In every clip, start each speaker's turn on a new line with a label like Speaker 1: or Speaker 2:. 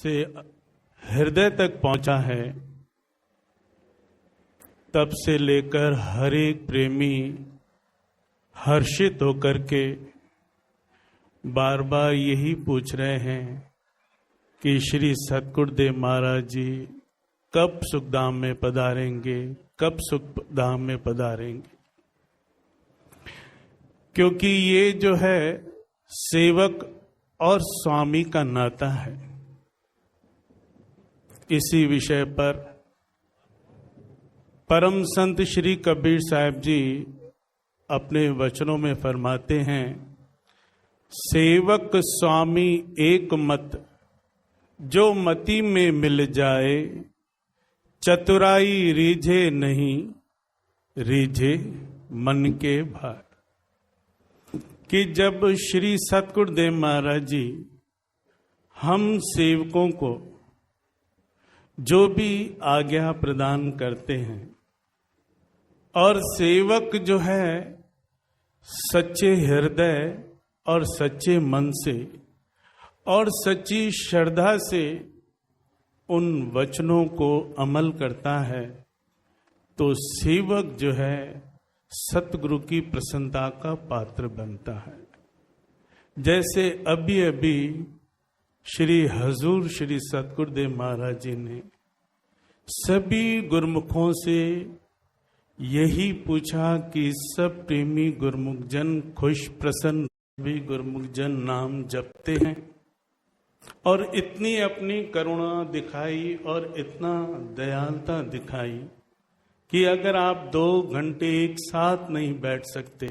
Speaker 1: से हृदय तक पहुंचा है, तब से लेकर हर एक प्रेमी हर्षित होकर के बार बार यही पूछ रहे हैं कि श्री सतगुरुदेव महाराज जी कब सुखधाम में पधारेंगे, कब सुखधाम में पधारेंगे। क्योंकि ये जो है सेवक और स्वामी का नाता है। इसी विषय पर परम संत श्री कबीर साहब जी अपने वचनों में फरमाते हैं, सेवक स्वामी एक मत, जो मति में मिल जाए, चतुराई रीझे नहीं, रीझे मन के भार। कि जब श्री सतगुरुदेव महाराज जी हम सेवकों को जो भी आज्ञा प्रदान करते हैं और सेवक जो है सच्चे हृदय और सच्चे मन से और सच्ची श्रद्धा से उन वचनों को अमल करता है, तो सेवक जो है सतगुरु की प्रसन्नता का पात्र बनता है। जैसे अभी अभी श्री हजूर श्री सतगुरुदेव महाराज जी ने सभी गुरुमुखों से यही पूछा कि सब प्रेमी गुरुमुख जन खुश प्रसन्न भी गुरुमुख जन नाम जपते हैं, और इतनी अपनी करुणा दिखाई और इतना दयालुता दिखाई कि अगर आप 2 घंटे एक साथ नहीं बैठ सकते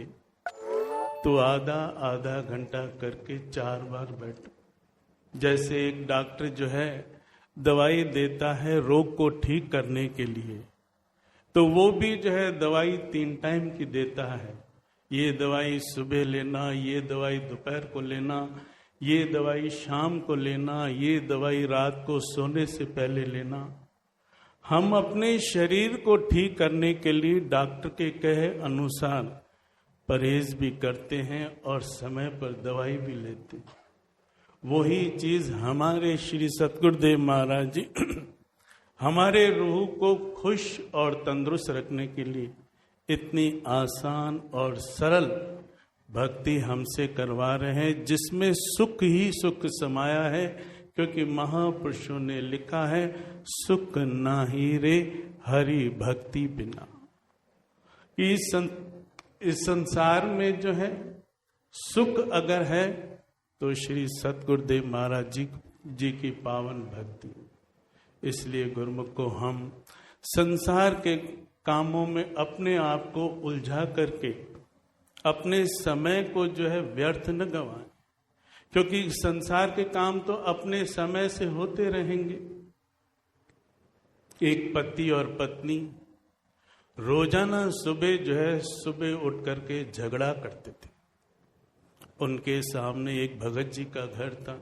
Speaker 1: तो आधा आधा घंटा करके 4 बार बैठो। जैसे एक डॉक्टर जो है दवाई देता है रोग को ठीक करने के लिए, तो वो भी जो है दवाई 3 टाइम की देता है। ये दवाई सुबह लेना, ये दवाई दोपहर को लेना, ये दवाई शाम को लेना, ये दवाई रात को सोने से पहले लेना। हम अपने शरीर को ठीक करने के लिए डॉक्टर के कहे अनुसार परहेज भी करते हैं और समय पर दवाई भी लेते हैं। वही चीज हमारे श्री सतगुरुदेव महाराज जी हमारे रूह को खुश और तंदुरुस्त रखने के लिए इतनी आसान और सरल भक्ति हमसे करवा रहे हैं, जिसमें सुख ही सुख समाया है। क्योंकि महापुरुषों ने लिखा है, सुख नाही रे हरि भक्ति बिना। इस संसार में जो है सुख अगर है तो श्री सतगुरुदेव महाराज जी की पावन भक्ति। इसलिए गुरुमुख को हम संसार के कामों में अपने आप को उलझा करके अपने समय को जो है व्यर्थ न गंवाएं, क्योंकि संसार के काम तो अपने समय से होते रहेंगे। एक पति और पत्नी रोजाना सुबह जो है सुबह उठ करके झगड़ा करते थे। उनके सामने एक भगत जी का घर था।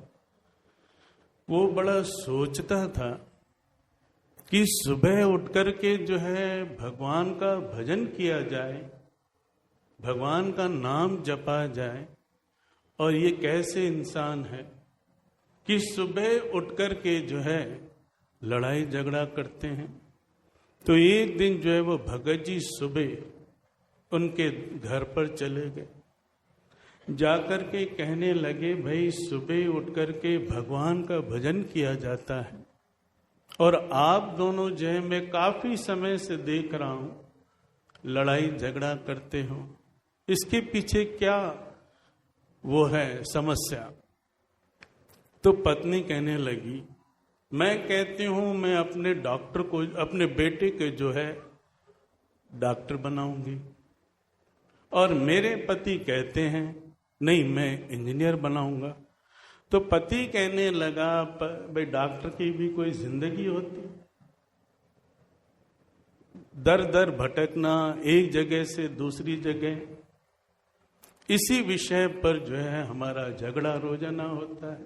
Speaker 1: वो बड़ा सोचता था कि सुबह उठ करके जो है भगवान का भजन किया जाए, भगवान का नाम जपा जाए। और ये कैसे इंसान है कि सुबह उठ करके जो है लड़ाई झगड़ा करते हैं। तो एक दिन जो है वो भगत जी सुबह उनके घर पर चले गए। जाकर के कहने लगे, भाई सुबह उठ करके भगवान का भजन किया जाता है और आप दोनों जो है मैं काफी समय से देख रहा हूं लड़ाई झगड़ा करते हो, इसके पीछे क्या वो है समस्या। तो पत्नी कहने लगी, मैं कहती हूं मैं अपने डॉक्टर को, अपने बेटे के जो है डॉक्टर बनाऊंगी, और मेरे पति कहते हैं नहीं मैं इंजीनियर बनाऊंगा। तो पति कहने लगा, भाई डॉक्टर की भी कोई जिंदगी होती, दर दर भटकना एक जगह से दूसरी जगह। इसी विषय पर जो है हमारा झगड़ा रोजाना होता है।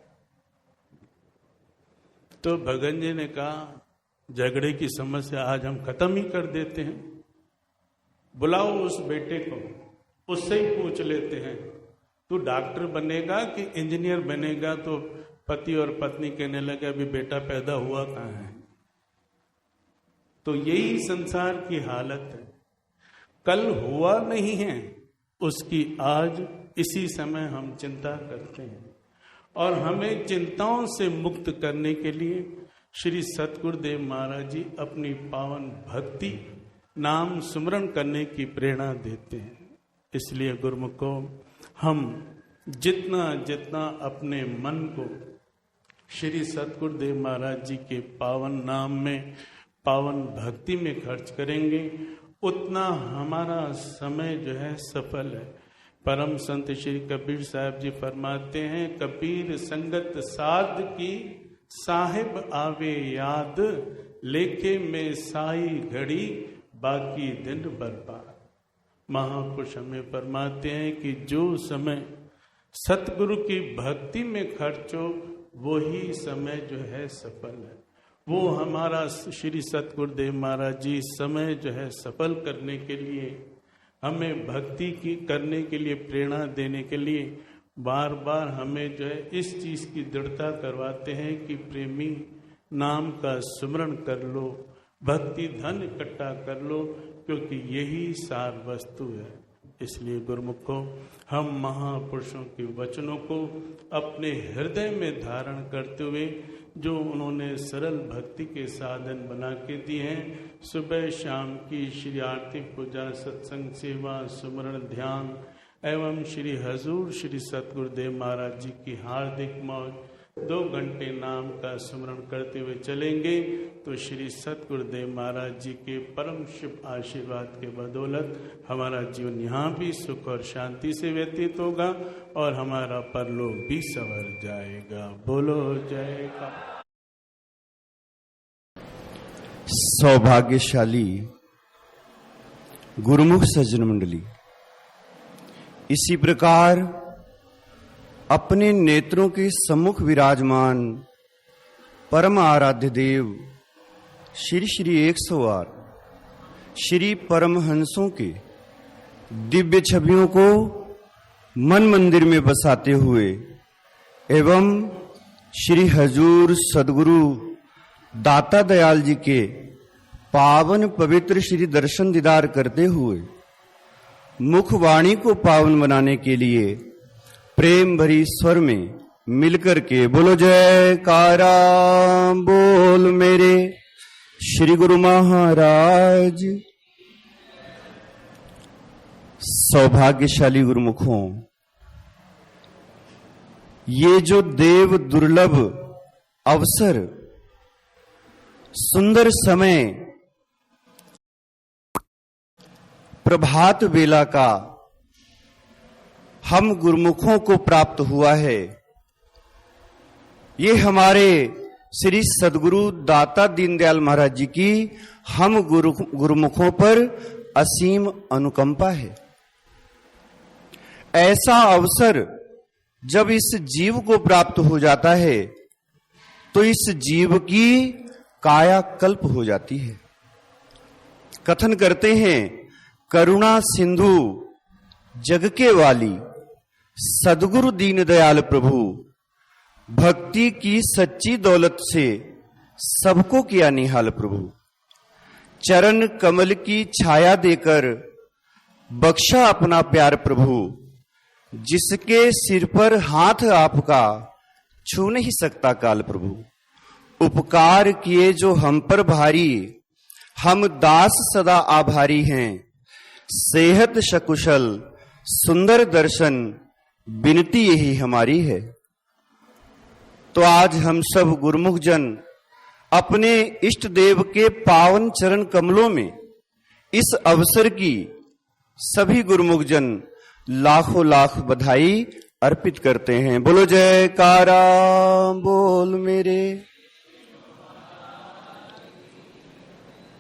Speaker 1: तो भगत जी ने कहा, झगड़े की समस्या आज हम खत्म ही कर देते हैं, बुलाओ उस बेटे को, उससे ही पूछ लेते हैं तू डॉक्टर बनेगा कि इंजीनियर बनेगा। तो पति और पत्नी कहने लगे अभी बेटा पैदा हुआ कहाँ है। तो यही संसार की हालत है। कल हुआ नहीं है, उसकी आज इसी समय हम चिंता करते हैं। और हमें चिंताओं से मुक्त करने के लिए श्री सतगुरुदेव महाराज जी अपनी पावन भक्ति नाम सुमरण करने की प्रेरणा देते हैं। इसलिए गुरुमुखों, हम जितना जितना अपने मन को श्री सतगुरुदेव महाराज जी के पावन नाम में, पावन भक्ति में खर्च करेंगे, उतना हमारा समय जो है सफल है। परम संत श्री कबीर साहब जी फरमाते हैं, कबीर संगत साध की साहिब आवे याद, लेखे में साई घड़ी बाकी दिन बर्बाद। महापुरुष हमें फरमाते हैं कि जो समय सतगुरु की भक्ति में खर्चो वही समय जो है सफल है। वो हमारा श्री सतगुरुदेव महाराज जी समय जो है सफल करने के लिए, हमें भक्ति की करने के लिए, प्रेरणा देने के लिए बार बार हमें जो है इस चीज की दृढ़ता करवाते हैं कि प्रेमी नाम का सुमरण कर लो, भक्ति धन इकट्ठा कर लो, क्योंकि यही सार वस्तु है। इसलिए गुरुमुखों, हम महापुरुषों के वचनों को अपने हृदय में धारण करते हुए, जो उन्होंने सरल भक्ति के साधन बना के दिए हैं, सुबह शाम की श्री आरती पूजा, सत्संग सेवा, सुमरण ध्यान एवं श्री हजूर श्री सतगुरुदेव महाराज जी की हार्दिक मौज 2 घंटे नाम का स्मरण करते हुए चलेंगे तो श्री सतगुरुदेव महाराज जी के परम शुभ आशीर्वाद के बदौलत हमारा जीवन यहाँ भी सुख और शांति से व्यतीत होगा और हमारा परलोक भी संवर जाएगा। बोलो जय का।
Speaker 2: सौभाग्यशाली गुरुमुख सज्जन मंडली, इसी प्रकार अपने नेत्रों के सम्मुख विराजमान परम आराध्य देव श्री श्री 108 श्री परमहंसों के दिव्य छवियों को मन मंदिर में बसाते हुए एवं श्री हजूर सदगुरु दाता दयाल जी के पावन पवित्र श्री दर्शन दीदार करते हुए मुखवाणी को पावन बनाने के लिए प्रेम भरी स्वर में मिलकर के बोलो जयकारा, बोल मेरे श्री गुरु महाराज। सौभाग्यशाली गुरुमुखों, ये जो देव दुर्लभ अवसर, सुंदर समय, प्रभात वेला का हम गुरुमुखों को प्राप्त हुआ है, ये हमारे श्री सदगुरु दाता दीनदयाल महाराज जी की हम गुरुमुखों पर असीम अनुकंपा है। ऐसा अवसर जब इस जीव को प्राप्त हो जाता है तो इस जीव की कायाकल्प हो जाती है। कथन करते हैं, करुणा सिंधु जग के वाली सदगुरु दीनदयाल प्रभु, भक्ति की सच्ची दौलत से सबको किया निहाल प्रभु। चरण कमल की छाया देकर बख्शा अपना प्यार प्रभु, जिसके सिर पर हाथ आपका छू नहीं सकता काल प्रभु। उपकार किए जो हम पर भारी, हम दास सदा आभारी हैं। सेहत सकुशल सुंदर दर्शन, विनती यही हमारी है। तो आज हम सब गुरुमुख जन अपने इष्ट देव के पावन चरण कमलों में इस अवसर की सभी गुरुमुख जन लाखों लाख बधाई अर्पित करते हैं। बोलो जयकारा, बोल मेरे।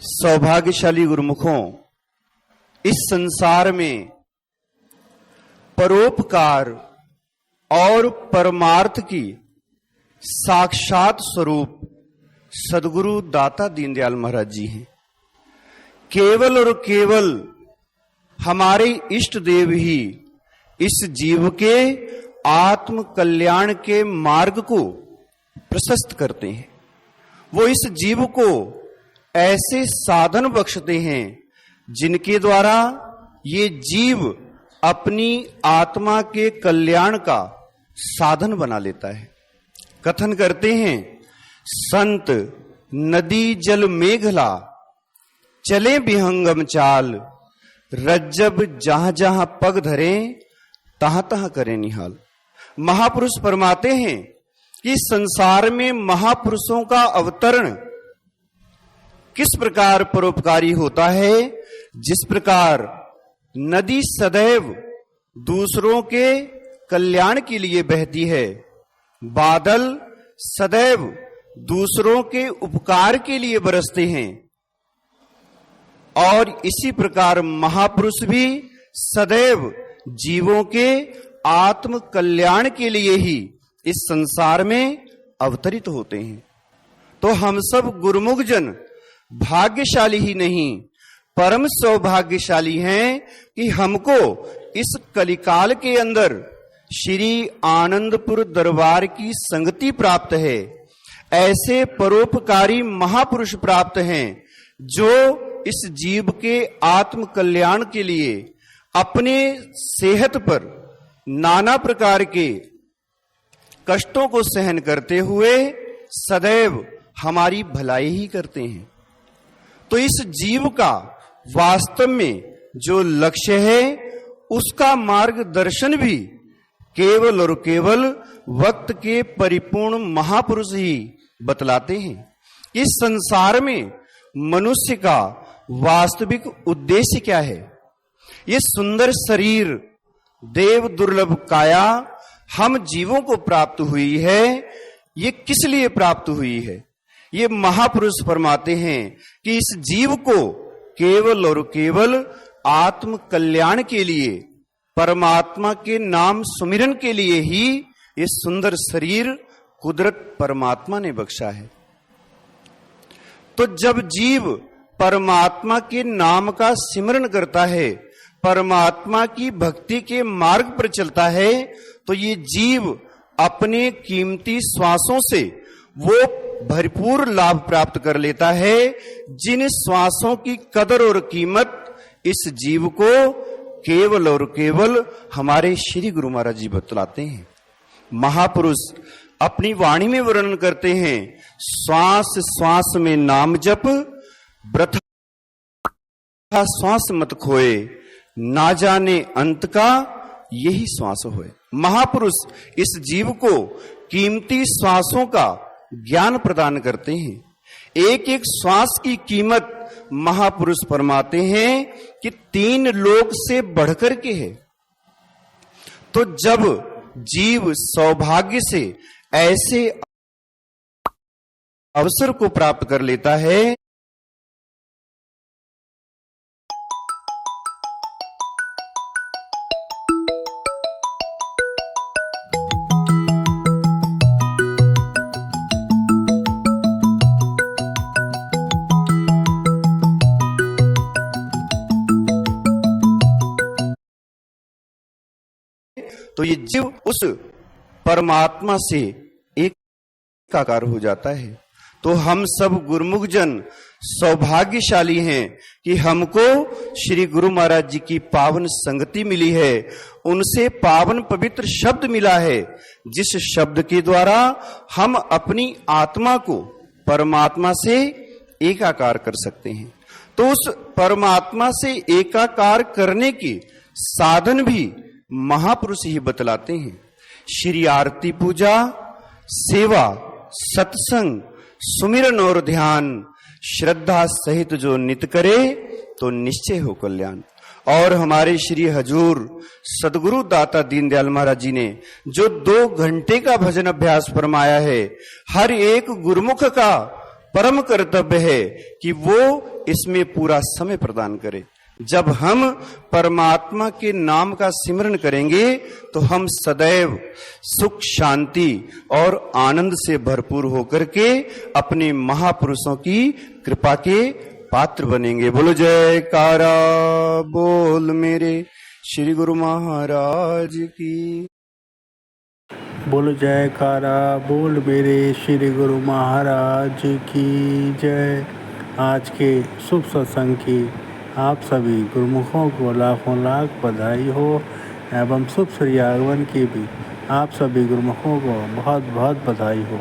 Speaker 2: सौभाग्यशाली गुरुमुखों, इस संसार में परोपकार और परमार्थ की साक्षात स्वरूप सदगुरु दाता दीनदयाल महाराज जी हैं। केवल और केवल हमारे इष्ट देव ही इस जीव के आत्म कल्याण के मार्ग को प्रशस्त करते हैं। वो इस जीव को ऐसे साधन बख्शते हैं जिनके द्वारा ये जीव अपनी आत्मा के कल्याण का साधन बना लेता है। कथन करते हैं, संत नदी जल मेघला चले विहंगम चाल, रज्जब जहां जहां पग धरे तहां तहां करे निहाल। महापुरुष फरमाते हैं कि संसार में महापुरुषों का अवतरण किस प्रकार परोपकारी होता है। जिस प्रकार नदी सदैव दूसरों के कल्याण के लिए बहती है, बादल सदैव दूसरों के उपकार के लिए बरसते हैं, और इसी प्रकार महापुरुष भी सदैव जीवों के आत्म कल्याण के लिए ही इस संसार में अवतरित होते हैं। तो हम सब गुरुमुख जन भाग्यशाली ही नहीं, परम सौभाग्यशाली हैं कि हमको इस कलिकाल के अंदर श्री आनंदपुर दरबार की संगति प्राप्त है। ऐसे परोपकारी महापुरुष प्राप्त हैं जो इस जीव के आत्म कल्याण के लिए अपने सेहत पर नाना प्रकार के कष्टों को सहन करते हुए सदैव हमारी भलाई ही करते हैं। तो इस जीव का वास्तव में जो लक्ष्य है, उसका मार्गदर्शन भी केवल और केवल वक्त के परिपूर्ण महापुरुष ही बतलाते हैं। इस संसार में मनुष्य का वास्तविक उद्देश्य क्या है? ये सुंदर शरीर, देव दुर्लभ काया हम जीवों को प्राप्त हुई है, ये किस लिए प्राप्त हुई है? ये महापुरुष फरमाते हैं कि इस जीव को केवल और केवल आत्म कल्याण के लिए, परमात्मा के नाम सुमिरन के लिए ही ये सुंदर शरीर कुदरत परमात्मा ने बख्शा है। तो जब जीव परमात्मा के नाम का सिमरन करता है, परमात्मा की भक्ति के मार्ग पर चलता है, तो ये जीव अपने कीमती श्वासों से वो भरपूर लाभ प्राप्त कर लेता है, जिन श्वासों की कदर और कीमत इस जीव को केवल और केवल हमारे श्री गुरु महाराज जी बतलाते हैं। महापुरुष अपनी वाणी में वर्णन करते हैं, श्वास श्वास में नाम जप, वृथा श्वास मत खोए, ना जाने अंत का यही श्वास होए। महापुरुष इस जीव को कीमती श्वासों का ज्ञान प्रदान करते हैं। एक एक श्वास की कीमत महापुरुष फरमाते हैं कि 3 लोक से बढ़कर के है। तो जब जीव सौभाग्य से ऐसे अवसर को प्राप्त कर लेता है, तो ये जीव उस परमात्मा से एकाकार हो जाता है। तो हम सब गुरुमुख जन सौभाग्यशाली हैं कि हमको श्री गुरु महाराज जी की पावन संगति मिली है, उनसे पावन पवित्र शब्द मिला है, जिस शब्द के द्वारा हम अपनी आत्मा को परमात्मा से एकाकार कर सकते हैं। तो उस परमात्मा से एकाकार करने के साधन भी महापुरुष ही बतलाते हैं। श्री आरती पूजा, सेवा, सत्संग, सुमिरन और ध्यान श्रद्धा सहित जो नित करे तो निश्चय हो कल्याण। और हमारे श्री हजूर सदगुरु दाता दीनदयाल महाराज जी ने जो 2 घंटे का भजन अभ्यास फरमाया है, हर एक गुरुमुख का परम कर्तव्य है कि वो इसमें पूरा समय प्रदान करे। जब हम परमात्मा के नाम का सिमरन करेंगे तो हम सदैव सुख, शांति और आनंद से भरपूर होकर के अपने महापुरुषों की कृपा के पात्र बनेंगे। बोलो जयकारा बोल मेरे श्री गुरु महाराज की।
Speaker 3: बोल जयकारा बोल मेरे श्री गुरु महाराज की जय। आज के शुभ सत्संग की आप सभी गुरुमुखों को लाखों लाख बधाई हो एवं शुभ श्री आगमन की भी आप सभी गुरुमुखों को बहुत बहुत बधाई हो।